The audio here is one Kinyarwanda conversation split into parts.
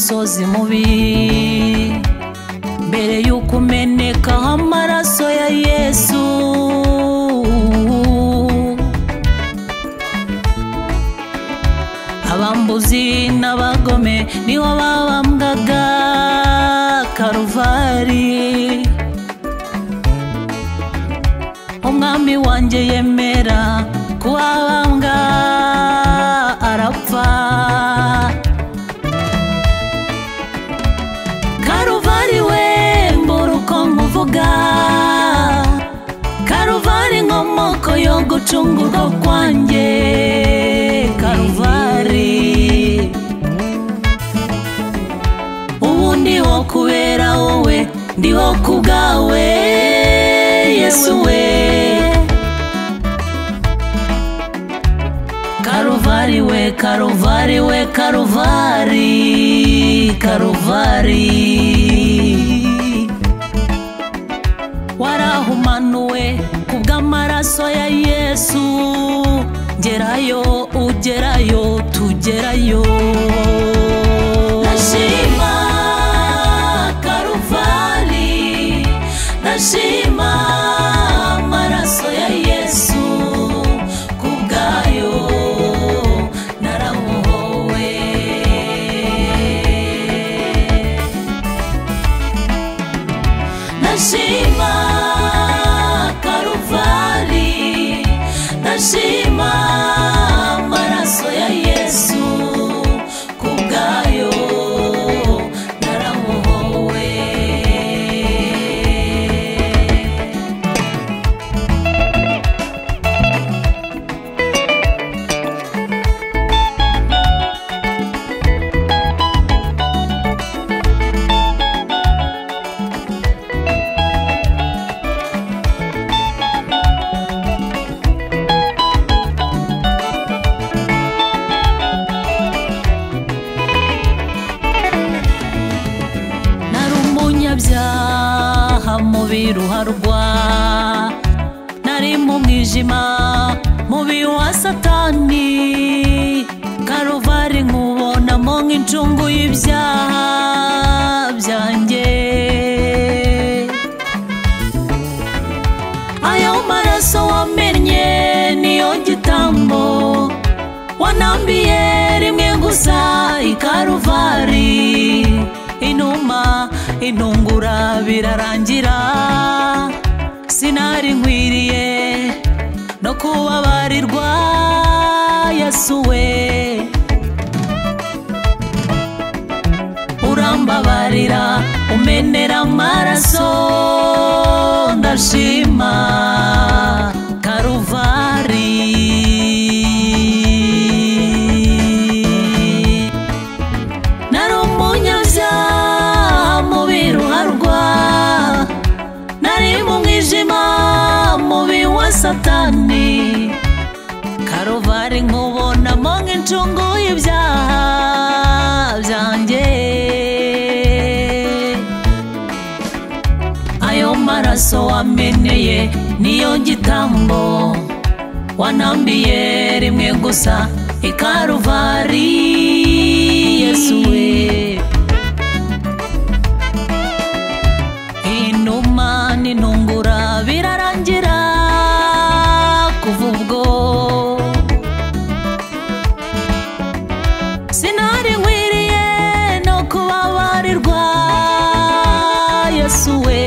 musozi mubi mbere yuko umeneka amaraso ya Yesu. Abambuzi n'abagome niho babambwaga Karuvari. Umwami wanjye yemera kubambwa arapfa. Karuvari we mbura uko nkuvuga, Karuvari nkomoko yo gucungurwa kwanjye. Karuvari ubu ndiho kubera wowe, ndiho kubwawe Yesu we. Karuvari we, Karuvari we, Karuvari, Karuvari warahumanuwe kubw'amaraso ya Yesu. Ngerayo ugerayo tugerayo. Ndashima Karuvari, ndashima amaraso ya Yesu. Kubwayo narabohowe. Ndashima Karuvari, ndashima amaraso ya Yesu. Kubwayo narabohowe. Byaha mubi ruharwa, nari mu mwijima mubi wa Satani. Karuvari nkubonamo nk'incungu y'ibyaha byanjye. Ayo maraso wamennye niyo gitambo wanambiye rimwe gusa i Karuvari. Inuma intungura birarangira, sinari nkwiriye no kubabarirwa Yesu we. Urambabarira umenera amaraso, ndashima Karuvari. Mubi wa Satani, Karuvari nkubonamo nk'incungu y'ibyaha byanjye. Ayo maraso wameneye niyo gitambo wanambiye rimwe gusa i Karuvari Yesu we. Inuma n'intungura birarangira kuva ubwo, sinari nkwiriye no kubabarirwa Yesu we.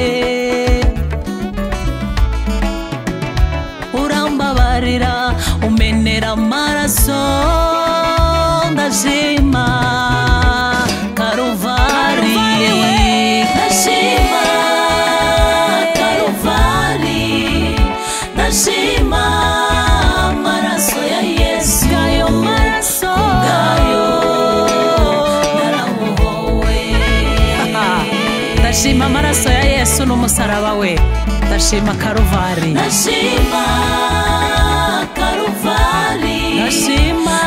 Urambabarira umenera amaraso, ndashima Karuvari. Ndashima Karuvari, ndashima amaraso ya Yesu. Ayo maraso kubwayo narabohowe. Ndashima amaraso ya Yesu n'umusaraba we. Ndashima Karuvari, ndashima Karuvari, ndashima